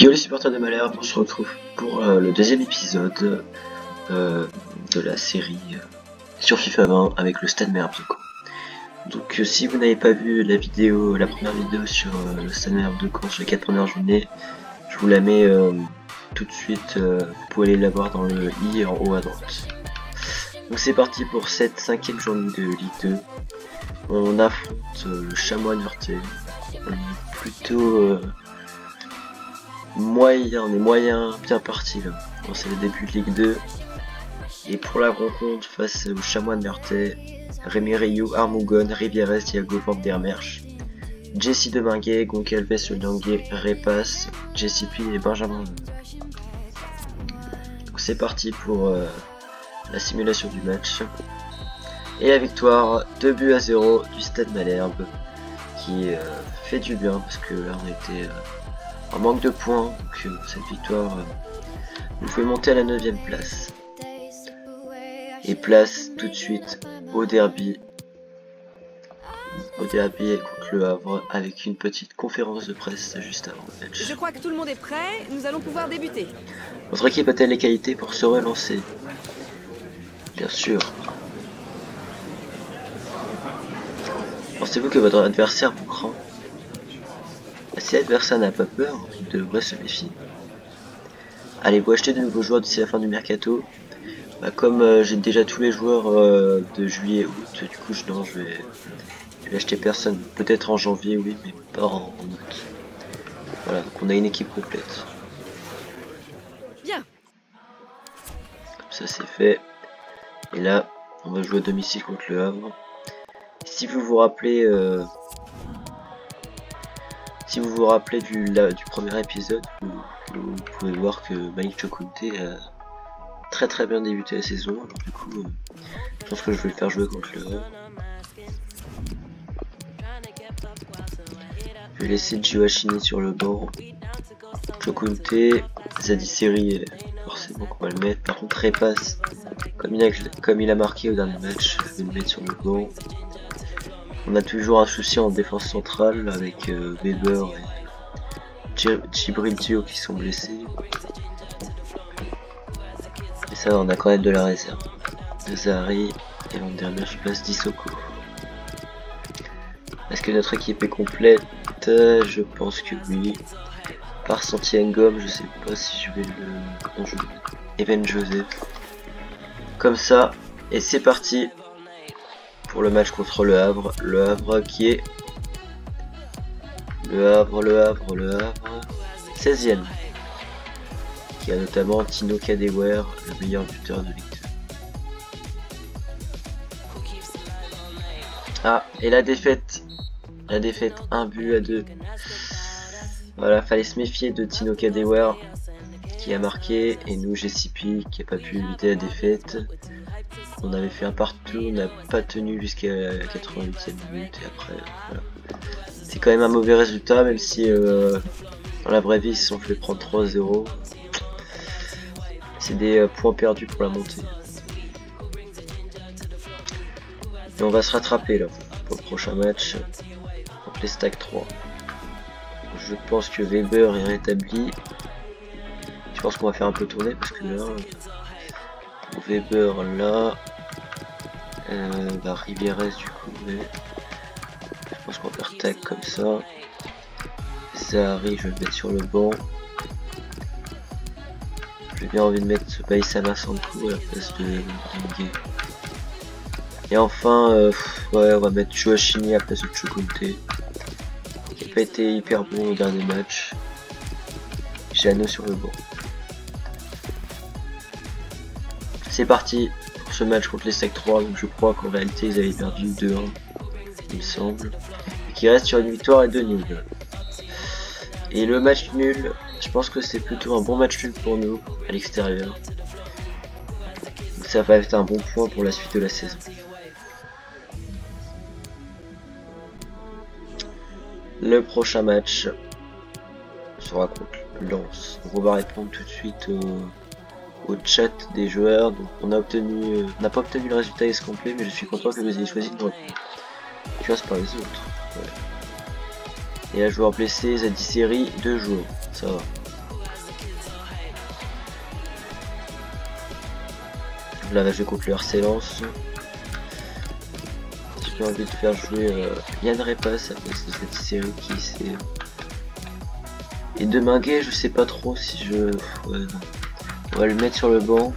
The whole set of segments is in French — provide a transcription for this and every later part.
Yo les supporters de Malherbe, on se retrouve pour le deuxième épisode de la série sur FIFA 20 avec le Stade Malherbe de Caen. Donc si vous n'avez pas vu la vidéo, la première vidéo sur le Stade Malherbe de Caen sur les 4 premières journées, je vous la mets tout de suite, vous pouvez aller la voir dans le i en haut à droite. Donc c'est parti pour cette 5ème journée de Ligue 2. On affronte le Chamois Niortais. On est plutôt moyen, on est moyen bien parti là. Bon, c'est le début de Ligue 2. Et pour la rencontre face au Chamois Niortais, Rémi Rioux, Armougon, Rivieres, Thiago Van der Merch, Jesse Deminguet, Goncalves, Languet, Repas, Jesse P et Benjamin. Donc c'est parti pour la simulation du match. Et la victoire 2-0 du Stade Malherbe qui fait du bien parce que là on était en manque de points, donc cette victoire nous fait monter à la 9ème place. Et place tout de suite au derby contre le Havre avec une petite conférence de presse juste avant le match. Je crois que tout le monde est prêt, nous allons pouvoir débuter. Votre équipe a-t-elle les qualités pour se relancer? Bien sûr. Pensez-vous que votre adversaire vous craint? Si l'adversaire n'a pas peur, il devrait se méfier. Allez-vous acheter de nouveaux joueurs d'ici la fin du mercato? Comme j'ai déjà tous les joueurs de juillet et août, du coup je vais acheter personne. Peut-être en janvier, oui, mais pas en août. Voilà, donc on a une équipe complète. Bien. Comme ça c'est fait. Et là, on va jouer à domicile contre le Havre. Si vous vous rappelez, du premier épisode, vous pouvez voir que Malik Chokunte a très bien débuté la saison. Alors, du coup, je pense que je vais le faire jouer contre le Havre. Je vais laisser Gioachini sur le banc. Chokunte, Zadisseri, forcément qu'on va le mettre. Par contre, Repas, comme il a marqué au dernier match, je vais le mettre sur le banc. On a toujours un souci en défense centrale avec Weber et Djibril Diop qui sont blessés. Et ça, on a quand même de la réserve. Zahari et Van der Merch place Dissoko. Est-ce que notre équipe est complète? Je pense que oui. Par Santiengom, je sais pas si je vais le... Comment je vais Even Joseph. Comme ça, et c'est parti pour le match contre le Havre. Le Havre qui est... Le Havre, 16ème. Qui a notamment Tino Kadewer, le meilleur buteur de Ligue 2. Ah, et la défaite 1-2. Voilà, fallait se méfier de Tino Kadewer qui a marqué, et nous GCP qui a pas pu éviter la défaite. On avait fait un partout, on n'a pas tenu jusqu'à la 88e minute et après voilà. C'est quand même un mauvais résultat, même si dans la vraie vie ils se sont fait prendre 3-0. C'est des points perdus pour la montée. Et on va se rattraper là pour le prochain match contre les Stag 3. Je pense que Weber est rétabli. Je pense qu'on va faire un peu tourner parce que là, Weber là, Rivieres du coup, mais je pense qu'on va faire tac comme ça. Zahari, je vais le mettre sur le banc. J'ai bien envie de mettre Baïsama Sankou à la place de Linguet. Et enfin, ouais, on va mettre Gioachini à la place de Chokunte, qui n'a pas été hyper bon au dernier match. Jeannot sur le banc. C'est parti pour ce match contre les Stag 3, donc je crois qu'en réalité ils avaient perdu 2-1, il me semble. Et qui reste sur une victoire et 2 nuls. Et le match nul, je pense que c'est plutôt un bon match nul pour nous à l'extérieur. Donc ça va être un bon point pour la suite de la saison. Le prochain match sera contre Lens. Donc on va répondre tout de suite au chat des joueurs. Donc on n'a pas obtenu le résultat escompté, mais je suis content que vous ayez choisi de nous répondre. Tu vois, c'est pas les autres. Ouais. Et un joueur blessé, Zadisseri, 2 joueurs. Ça va. Là, je vais contre le RC Lens. J'ai envie de faire jouer Yann Repas avec cette série qui c'est. Et de Minguet, je sais pas trop si je. Ouais, non. On va le mettre sur le banc.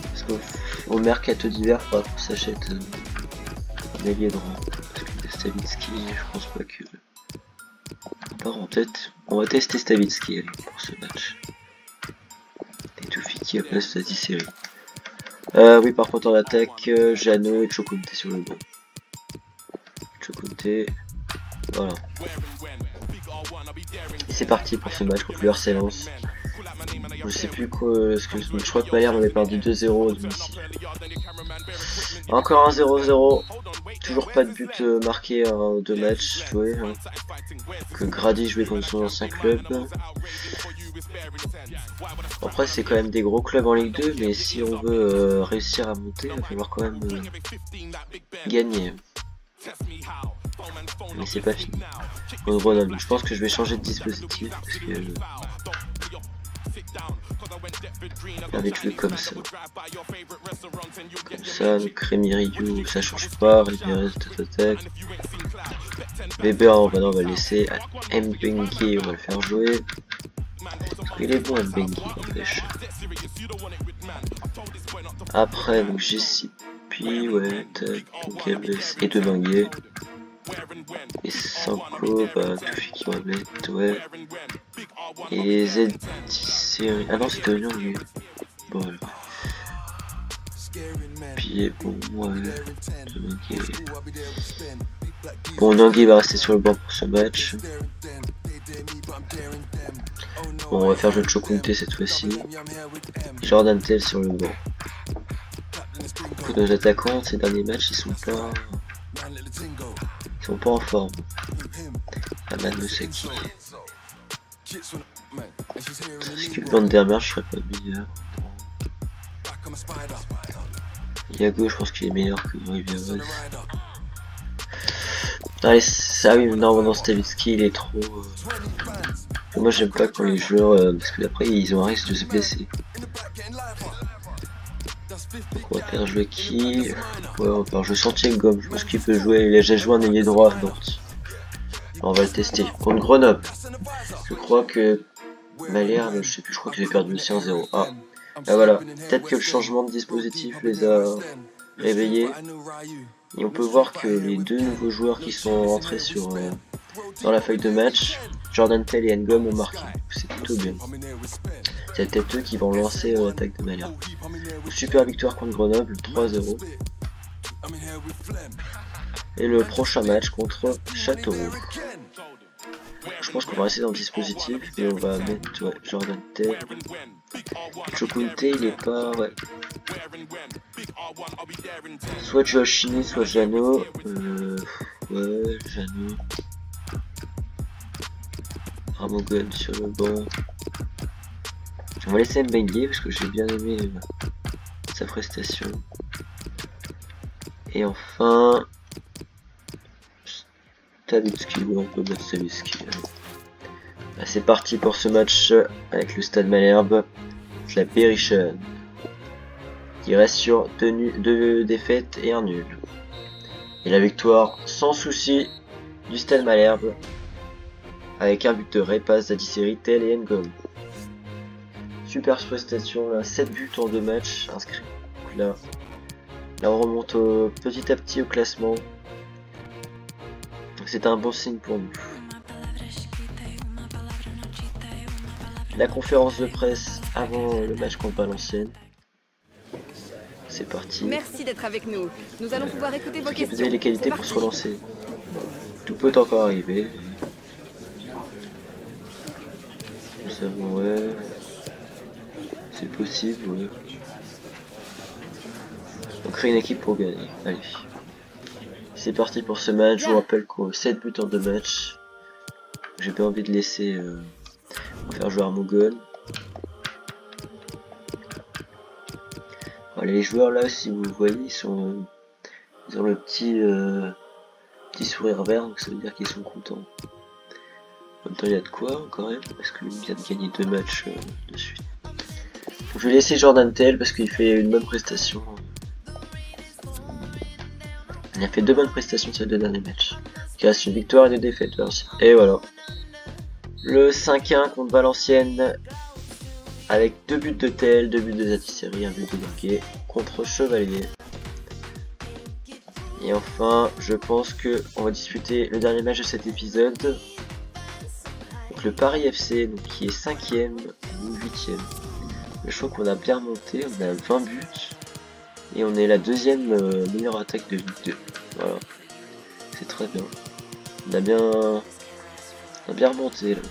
Parce qu'au mercato d'hiver, il faudra qu'on s'achète un ailier droit. Parce que Stavitsky, je pense pas que. Par en tête, on va tester Stavitsky allez, pour ce match. Et Toufiki à place de série. Oui, par contre en attaque, Jeannot et Chokunte sur le banc. Chokunte, voilà. Et c'est parti pour ce match contre le RC Lens. Je sais plus quoi, je crois que Malherbe avait perdu 2-0 à domicile. Encore un 0-0. Toujours pas de but marqué en 2 matchs joués. Hein. Que Grady jouait contre son ancien club. Après c'est quand même des gros clubs en Ligue 2, mais si on veut réussir à monter, il va falloir quand même gagner. Mais c'est pas fini. Grenoble, je pense que je vais changer de dispositif parce que avec jouer comme ça. Comme ça, donc Rémi Rioux, ça change pas, Ribérez attaque. Weber, on va le laisser. Mbengue, on va le faire jouer. Il est bon Mbengue, n'empêche. Après, donc JCP, ouais, et de Minguet. Et Sanko, bah, Toufiki, on va mettre, ouais. Et Z série. Ah non, c'était Lyon, lui. Bon, voilà. Puis bon, ouais. Bon, Nangui va rester sur le banc pour ce match. Bon, on va faire jouer Chokunte cette fois-ci. Jordan Tell sur le banc. Nos attaquants, ces derniers matchs, ils sont pas en forme. Aman Moussaki. Est-ce que le Vandermeer, je serais pas meilleur? Yago, je pense qu'il est meilleur que Ribérez. Allez, ça oui, non, Stavitsky, il est trop. Moi, j'aime pas quand les joueurs, parce que après, ils ont un risque de se blesser. Donc, on va faire jouer qui? Ouais, on va faire jouer Santiago. Je pense qu'il peut jouer. Il a déjà joué un ailier droit à Nantes. On va le tester. Contre Grenoble. Je crois que Malherbe, je sais plus, je crois que j'ai perdu aussi 1-0. Ah, là voilà. Peut-être que le changement de dispositif les a réveillés. Et on peut voir que les deux nouveaux joueurs qui sont rentrés sur dans la feuille de match, Jordan Tell et Ngom ont marqué. C'est plutôt bien. C'est peut-être eux qui vont lancer l'attaque de Malherbe. Super victoire contre Grenoble, 3-0. Et le prochain match contre Châteauroux. Je pense qu'on va rester dans le dispositif et on va mettre ouais, Jordan Tell. Chokunte, il est pas. Ouais. Soit Joachini, soit Jeannot. Ouais, Jeannot. Ramogun sur le banc. On va laisser Mbengue parce que j'ai bien aimé sa prestation. Et enfin. Stavitsky, on peut mettre Stavitsky. C'est parti pour ce match avec le Stade Malherbe. La Berrichonne. Qui reste sur deux défaites et un nul. Et la victoire sans souci du Stade Malherbe. Avec un but de Repas, Zadisseri, Tell et Ngom. Super prestation là, 7 buts en 2 matchs inscrits. Donc là on remonte petit à petit au classement. C'est un bon signe pour nous. La conférence de presse avant le match contre Valenciennes. C'est parti. Merci d'être avec nous. Nous allons pouvoir écouter vos questions. Vous avez les qualités pour se relancer. Tout peut encore arriver. Nous savons, ouais. C'est possible, ouais. On crée une équipe pour gagner. Allez. C'est parti pour ce match. Je vous rappelle qu'on a 7 buts en 2 matchs. J'ai pas envie de laisser faire jouer Armogon. Voilà, les joueurs là, si vous voyez, ils ont le petit sourire vert, donc ça veut dire qu'ils sont contents. En même temps, il y a de quoi quand même, parce qu'il vient de gagner 2 matchs de suite. Je vais laisser Jordan Tell parce qu'il fait une bonne prestation. Il a fait 2 bonnes prestations sur les 2 derniers matchs. Il reste une victoire et 2 défaites. Et voilà. Le 5-1 contre Valenciennes. Avec 2 buts de Tell, 2 buts de Zatisserie, 1 but de Marquet contre Chevalier. Et enfin, je pense que on va disputer le dernier match de cet épisode. Donc le Paris FC, donc qui est 5ème ou 8ème. Je crois qu'on a bien remonté, on a 20 buts. Et on est la 2ème meilleure attaque de Ligue 2. Voilà. C'est très bien. On a bien remonté là.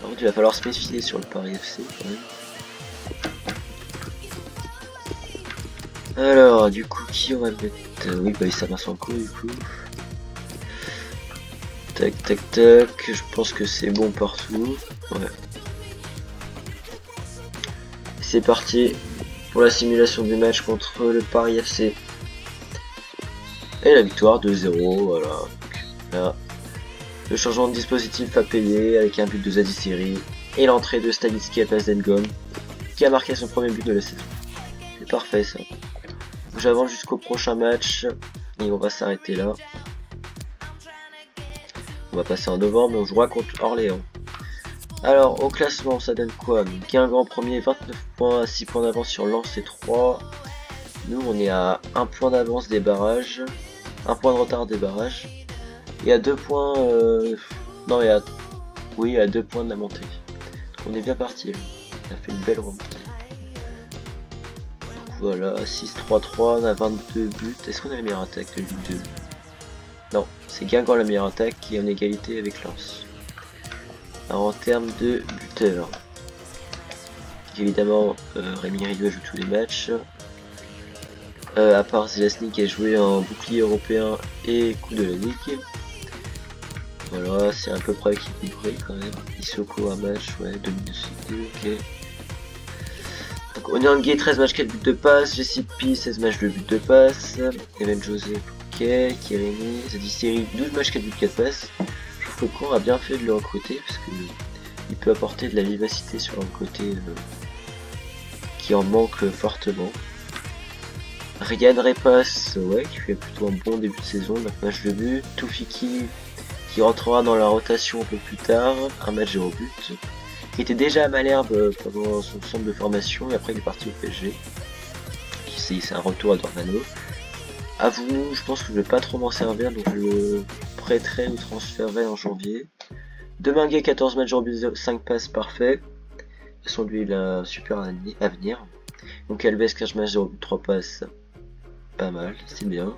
Par contre, il va falloir se méfier sur le Paris FC quand même. Alors, du coup, qui on va mettre? Oui, bah, ça marche encore du coup. Tac, tac, tac. Je pense que c'est bon partout. Ouais. C'est parti pour la simulation du match contre le Paris FC. Et la victoire 2-0, voilà. Donc, là, le changement de dispositif a payé avec un but de Zadisserie et l'entrée de Stanisky à place d'Engom qui a marqué son premier but de la saison. C'est parfait ça. J'avance jusqu'au prochain match et on va s'arrêter là. On va passer en novembre et on jouera contre Orléans. Alors au classement ça donne quoi? Guingamp premier, 29 points, à 6 points d'avance sur Lens et 3. Nous on est à 1 point d'avance des barrages, 1 point de retard des barrages. Et à 2 points, non et à... Oui, à 2 points de la montée. Donc on est bien parti là. On a fait une belle remontée. Voilà, 6-3-3, on a 22 buts. Est-ce qu'on a la meilleure attaque de Ligue 2? Non, c'est Guingamp la meilleure attaque qui est en égalité avec Lens. Alors en termes de buteurs, évidemment Rémi Rieu joue tous les matchs. À part Zelazny qui a joué en bouclier européen et coup de la Ligue. Voilà, c'est à peu près équilibré quand même. Isoko un match, ouais, 2 minutes de 2, ok. Donc Onyangue 13 matchs 4 buts de passe, Jessipi 16 matchs 2 buts de passe, Evan Joseph, ok, Kérémy, Zadisserie 12 matchs 4 buts 4 passes. Je trouve qu'on a bien fait de le recruter parce que il peut apporter de la vivacité sur un côté qui en manque fortement. Ryan Repas, ouais, qui fait plutôt un bon début de saison, 9 matchs de but. Toufiki qui rentrera dans la rotation un peu plus tard, un match 0 but. Qui était déjà à Malherbe pendant son centre de formation et après il est parti au PSG. C'est un retour à Dornano. À vous, je pense que je vais pas trop m'en servir donc je le prêterai ou transférerai en janvier. Deminguet 14 matchs 0 but, 5 passes parfait. De toute façon lui il a un super avenir. Donc Alves 15 matchs 0 but 3 passes. Pas mal, c'est bien.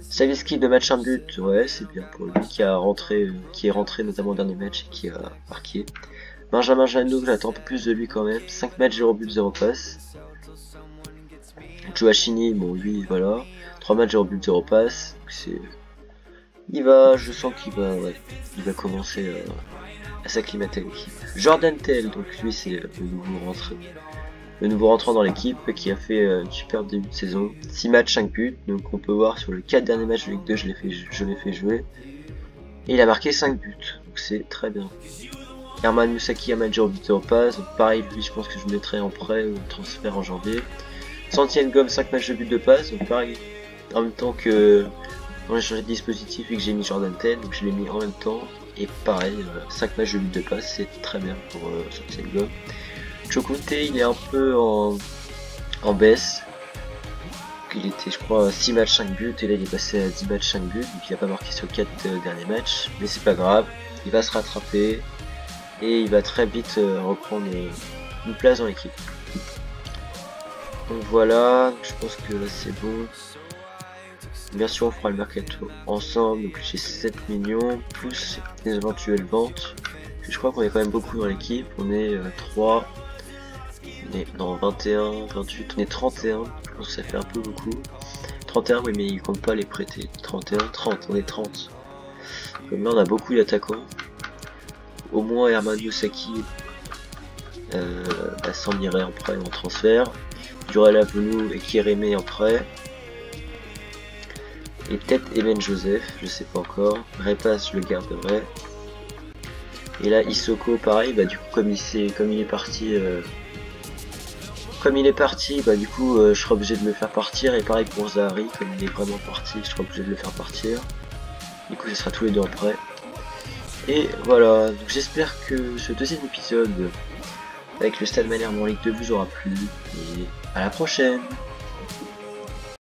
Saviski 2 matchs 1 but, ouais c'est bien pour lui qui est rentré notamment au dernier match et qui a marqué. Benjamin Janot, j'attends un peu plus de lui quand même. 5 matchs 0 but 0 passe. Joachini, bon lui voilà. 3 matchs 0 but 0 passe. Je sens qu'il va, ouais, il va commencer à s'acclimater à l'équipe. Jordan Tell, donc lui c'est le nouveau rentrant dans l'équipe qui a fait une superbe début de saison. 6 matchs 5 buts, donc on peut voir sur les 4 derniers matchs de Ligue 2 je l'ai fait jouer. Et il a marqué 5 buts, donc c'est très bien. Herman Moussaki a match 0 but 0 passe, donc pareil lui je pense que je le mettrai en prêt ou transfert en janvier. Santienne Gomme 5 matchs de but de passe, donc pareil, en même temps que quand j'ai changé de dispositif et que j'ai mis Jordan Tell, donc je l'ai mis en même temps, et pareil, 5 matchs de but de passe, c'est très bien pour Santienne Gomme. Chokunte il est un peu en baisse, il était je crois à 6 matchs 5 buts, et là il est passé à 10 matchs 5 buts, donc il n'a pas marqué sur 4 derniers matchs, mais c'est pas grave, il va se rattraper, et il va très vite reprendre une place dans l'équipe. Donc voilà, je pense que là c'est bon. Bien sûr on fera le mercato ensemble, donc j'ai 7 millions, plus les éventuelles ventes. Je crois qu'on est quand même beaucoup dans l'équipe, on est 3, on est dans 21, 28, on est 31, je pense que ça fait un peu beaucoup. 31 oui mais il compte pas les prêter, 31, 30, on est 30. Comme là on a beaucoup d'attaquants. Au moins Herman Moussaki s'en irait en prêt ou en transfert. Durel Avenou et Kérémé en prêt. Et peut-être Evan Joseph, je sais pas encore. Repas je le garderai. Et là Isoko pareil, bah du coup comme il est parti bah du coup je serai obligé de le faire partir, et pareil pour Zahari, comme il est vraiment parti, je serai obligé de le faire partir. Du coup ce sera tous les deux après. Et voilà, donc j'espère que ce deuxième épisode avec le Stade Malherbe en Ligue 2 vous aura plu, et à la prochaine.